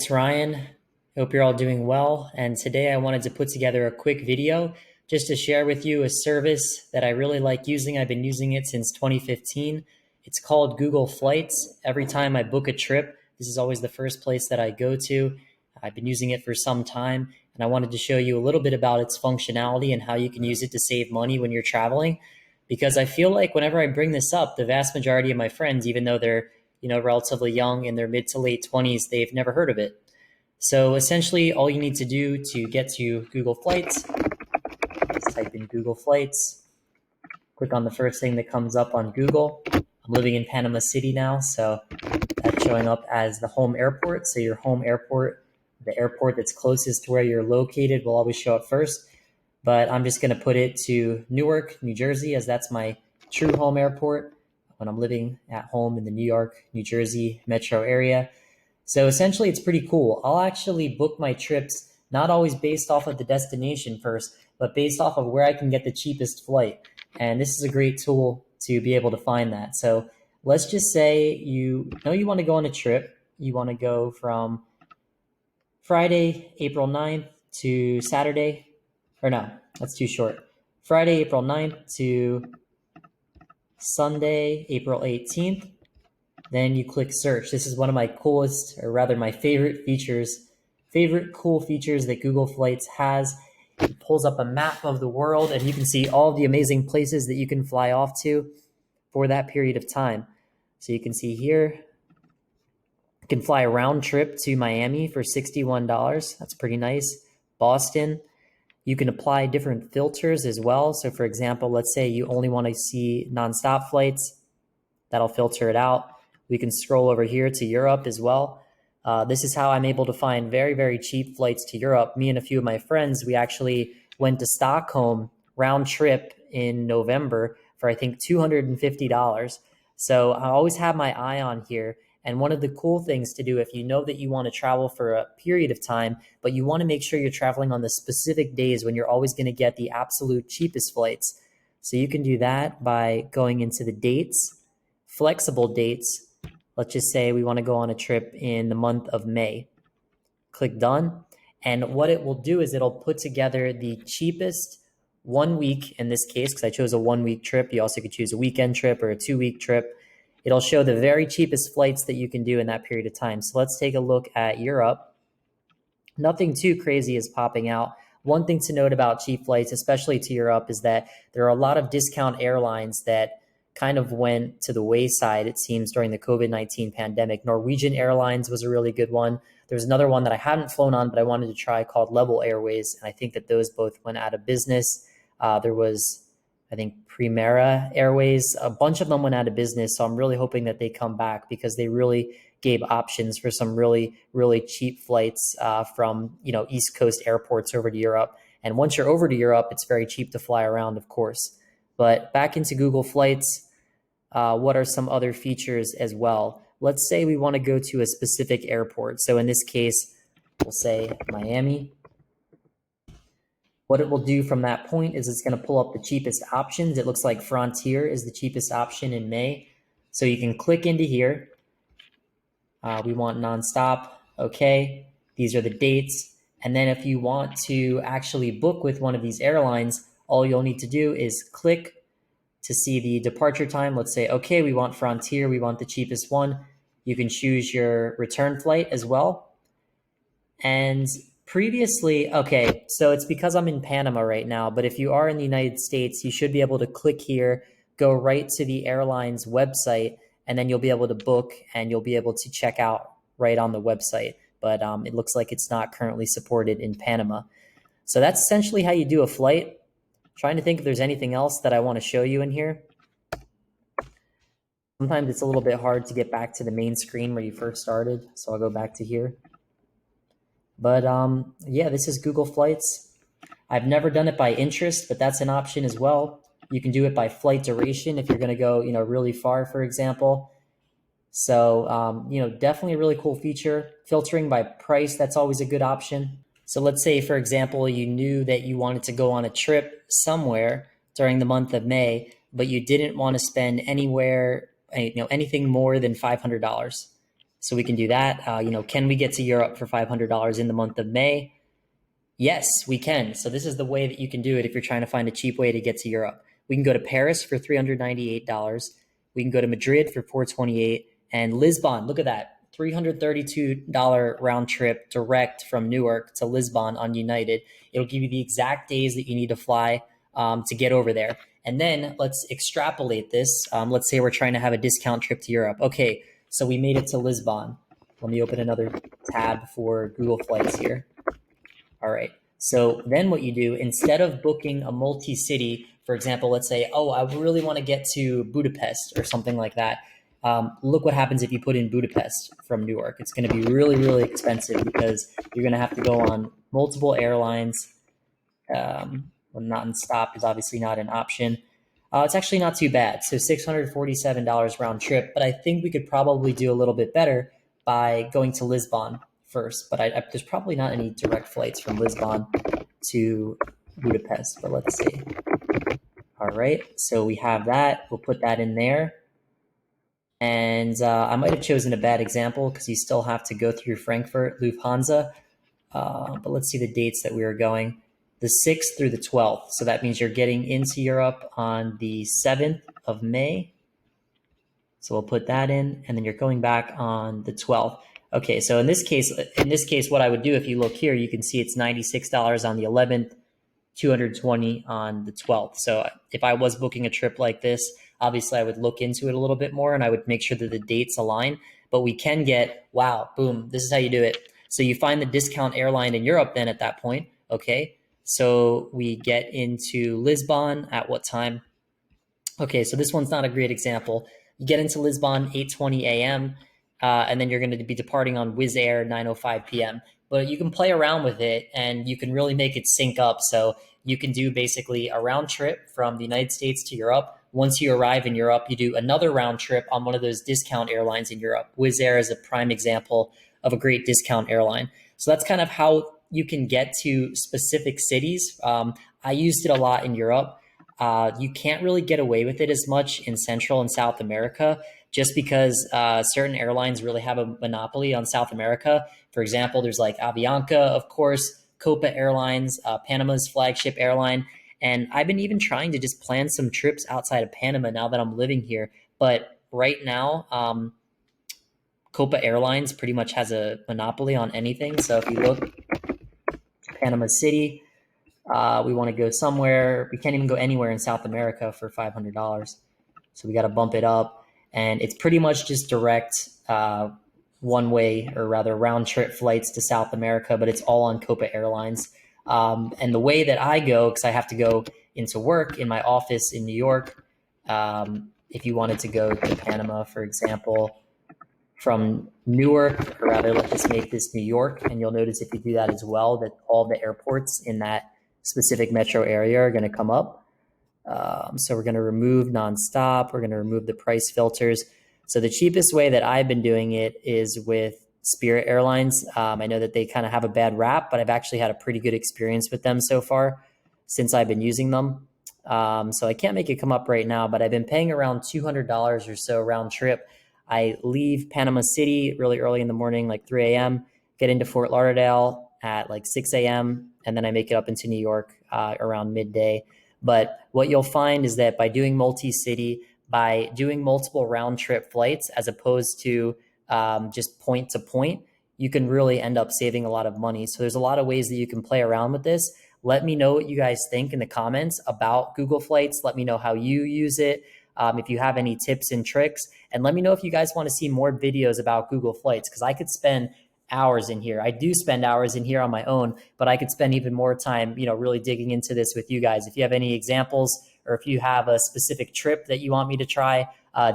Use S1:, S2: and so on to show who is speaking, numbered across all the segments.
S1: it's Ryan. Hope you're all doing well. And today I wanted to put together a quick video just to share with you a service that I really like using. I've been using it since 2015. It's called Google Flights. Every time I book a trip, this is always the first place that I go to. I've been using it for some time, and I wanted to show you a little bit about its functionality and how you can use it to save money when you're traveling. Because I feel like whenever I bring this up, the vast majority of my friends, even though they're relatively young in their mid to late 20s, they've never heard of it. So essentially, all you need to do to get to Google Flights is type in Google Flights, click on the first thing that comes up on Google. I'm living in Panama City now, so that's showing up as the home airport. So your home airport, the airport that's closest to where you're located, will always show up first. But I'm just going to put it to Newark, New Jersey, as that's my true home airport when I'm living at home in the New York, New Jersey metro area. So essentially, it's pretty cool. I'll actually book my trips not always based off of the destination first, but based off of where I can get the cheapest flight. And this is a great tool to be able to find that. So let's just say you want to go on a trip. You want to go from Friday, April 9th to Saturday, or no, that's too short. Friday, April 9th to Sunday, April 18th. Then you click search. This is one of my coolest, or rather my favorite cool features that Google Flights has. It pulls up a map of the world, and you can see all the amazing places that you can fly off to for that period of time. So you can see here, you can fly a round trip to Miami for $61. That's pretty nice. Boston. You can apply different filters as well. So for example, let's say you only want to see nonstop flights. That'll filter it out. We can scroll over here to Europe as well. This is how I'm able to find very, very cheap flights to Europe. Me and a few of my friends, we actually went to Stockholm round trip in November for I think $250. So I always have my eye on here. And one of the cool things to do if you know that you want to travel for a period of time, but you want to make sure you're traveling on the specific days when you're always going to get the absolute cheapest flights. So you can do that by going into the dates, flexible dates. Let's just say we want to go on a trip in the month of May. Click done. And what it will do is it'll put together the cheapest 1 week in this case, because I chose a 1 week trip. You also could choose a weekend trip or a 2 week trip. It'll show the very cheapest flights that you can do in that period of time. So let's take a look at Europe. Nothing too crazy is popping out. One thing to note about cheap flights, especially to Europe, is that there are a lot of discount airlines that kind of went to the wayside, it seems, during the COVID-19 pandemic. Norwegian Airlines was a really good one. There's another one that I hadn't flown on, but I wanted to try called Level Airways. And I think that those both went out of business. There was, I think, Primera Airways. A bunch of them went out of business. So I'm really hoping that they come back because they really gave options for some really, really cheap flights from, East Coast airports over to Europe. And once you're over to Europe, it's very cheap to fly around, of course. But back into Google Flights, what are some other features as well? Let's say we want to go to a specific airport. So in this case, we'll say Miami. What it will do from that point is it's going to pull up the cheapest options. It looks like Frontier is the cheapest option in May. So you can click into here. We want nonstop. Okay. These are the dates. And then if you want to actually book with one of these airlines, all you'll need to do is click to see the departure time. Let's say, okay, we want Frontier. We want the cheapest one. You can choose your return flight as well. And previously, okay, so it's because I'm in Panama right now, but if you are in the United States, you should be able to click here, go right to the airline's website, and then you'll be able to book and you'll be able to check out right on the website. But it looks like it's not currently supported in Panama. So that's essentially how you do a flight. Trying to think if there's anything else that I want to show you in here. Sometimes it's a little bit hard to get back to the main screen where you first started. So I'll go back to here. But yeah, this is Google Flights. I've never done it by interest, but that's an option as well. You can do it by flight duration if you're going to go, really far, for example. So, definitely a really cool feature. Filtering by price, that's always a good option. So let's say, for example, you knew that you wanted to go on a trip somewhere during the month of May, but you didn't want to spend anything more than $500. So we can do that. Can we get to Europe for $500 in the month of May? Yes, we can. So this is the way that you can do it if you're trying to find a cheap way to get to Europe. We can go to Paris for $398. We can go to Madrid for $428, and Lisbon. Look at that. $332 round trip direct from Newark to Lisbon on United. It'll give you the exact days that you need to fly to get over there. And then let's extrapolate this. Let's say we're trying to have a discount trip to Europe. Okay, so we made it to Lisbon. Let me open another tab for Google Flights here. All right. So then what you do, instead of booking a multi-city, for example, let's say, oh, I really want to get to Budapest or something like that. Look what happens if you put in Budapest from Newark. It's going to be really, really expensive because you're going to have to go on multiple airlines. Not in stop is obviously not an option. It's actually not too bad. So $647 round trip, but I think we could probably do a little bit better by going to Lisbon first. But there's probably not any direct flights from Lisbon to Budapest, but let's see. All right, so we have that. We'll put that in there. And I might have chosen a bad example because you still have to go through Frankfurt, Lufthansa. But let's see the dates that we are going. The 6th through the 12th. So that means you're getting into Europe on the 7th of May. So we'll put that in, and then you're going back on the 12th. Okay, so in this case, what I would do, if you look here, you can see it's $96 on the 11th, $220 on the 12th. So if I was booking a trip like this, obviously I would look into it a little bit more and I would make sure that the dates align. But we can get, wow, boom, this is how you do it. So you find the discount airline in Europe then at that point, okay? So we get into Lisbon at what time? Okay, so this one's not a great example. You get into Lisbon 8:20 a.m., and then you're going to be departing on Wizz Air 9:05 p.m. But you can play around with it, and you can really make it sync up. So you can do basically a round trip from the United States to Europe. Once you arrive in Europe, you do another round trip on one of those discount airlines in Europe. Wizz Air is a prime example of a great discount airline. So that's kind of how you can get to specific cities. I used it a lot in Europe. You can't really get away with it as much in Central and South America just because certain airlines really have a monopoly on South America. For example, there's like Avianca, of course, Copa Airlines, Panama's flagship airline. And I've been even trying to just plan some trips outside of Panama now that I'm living here. But right now, Copa Airlines pretty much has a monopoly on anything. So if you look, Panama City, we want to go somewhere. We can't even go anywhere in South America for $500. So we got to bump it up. And it's pretty much just direct one way, or rather round trip flights to South America, but it's all on Copa Airlines. And the way that I go, because I have to go into work in my office in New York, if you wanted to go to Panama, for example, from Newark, or rather, let's just make this New York. And you'll notice if you do that as well, that all the airports in that specific metro area are going to come up. So we're going to remove nonstop. We're going to remove the price filters. So the cheapest way that I've been doing it is with Spirit Airlines. I know that they kind of have a bad rap, but I've actually had a pretty good experience with them so far since I've been using them. So I can't make it come up right now, but I've been paying around $200 or so round trip. I leave Panama City really early in the morning, like 3 a.m., get into Fort Lauderdale at like 6 a.m., and then I make it up into New York around midday. But what you'll find is that by doing multi-city, by doing multiple round trip flights, as opposed to just point to point, you can really end up saving a lot of money. So there's a lot of ways that you can play around with this. Let me know what you guys think in the comments about Google Flights. Let me know how you use it. If you have any tips and tricks, and let me know if you guys want to see more videos about Google Flights, because I could spend hours in here. I do spend hours in here on my own, but I could spend even more time, really digging into this with you guys. If you have any examples, or if you have a specific trip that you want me to try,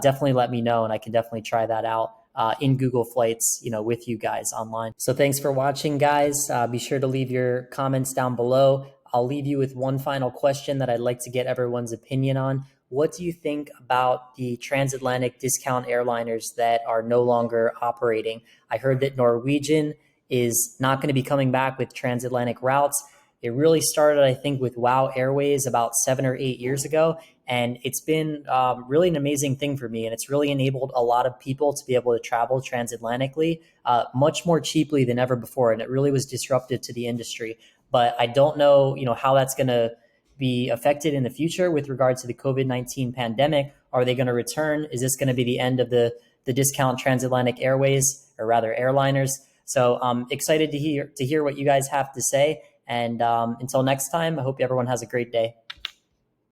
S1: definitely let me know, and I can definitely try that out in Google Flights, with you guys online. So thanks for watching, guys. Be sure to leave your comments down below. I'll leave you with one final question that I'd like to get everyone's opinion on. What do you think about the transatlantic discount airliners that are no longer operating? I heard that Norwegian is not going to be coming back with transatlantic routes. It really started, I think, with WOW Airways about 7 or 8 years ago. And it's been really an amazing thing for me. And it's really enabled a lot of people to be able to travel transatlantically much more cheaply than ever before. And it really was disruptive to the industry. But I don't know, how that's going to be affected in the future with regard to the COVID-19 pandemic. Are they going to return? Is this going to be the end of the discount transatlantic airways, or rather airliners? So I'm excited to hear what you guys have to say. And until next time, I hope everyone has a great day.